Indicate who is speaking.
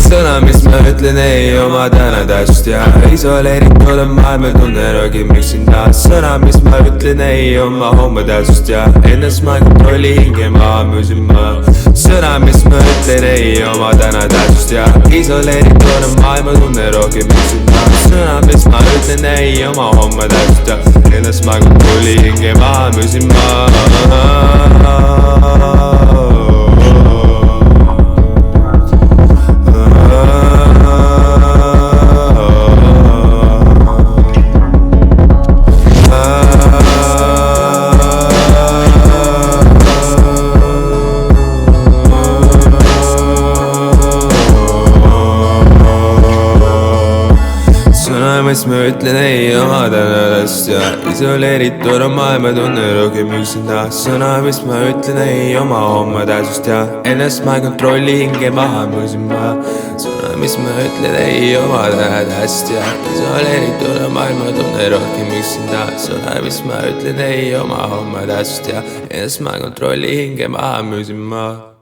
Speaker 1: Sõna, mis ma ütlen, ei oma täna tähtsust ja isoleeritud on maailm, tunnen röögib üksinda. Sõna, mis ma ütlen, ei oma homme tähtsust ja ennast ma ei kontrolli, hinge maha müüsin ma. Sõna, mis ma ütlen, ei oma täna tähtsust ja isoleeritud on maailm, tunnen röögib üksinda. Sõna, mis ma ütlen, ei oma homme tähtsust ja ennast ma ei kontrolli, hinge maha müüsin ma. Mis ma ütlen, ei oma täna tähtsust ja isoleeritud on maailma, tunnen rõõgib üksinda. Sõna, mis ma ütlen, ei oma homme tähtsust ja ennast ma ei kontrolli, hinge maha müüsin ma. Sõna, mis ma ütlen, ei oma täna tähtsust ja isoleeritud on maailma, tunnen rõõgib üksinda. Sõna, mis ma ütlen, ei oma homme tähtsust ja ennast ma ei kontrolli, hinge maha müüsin ma.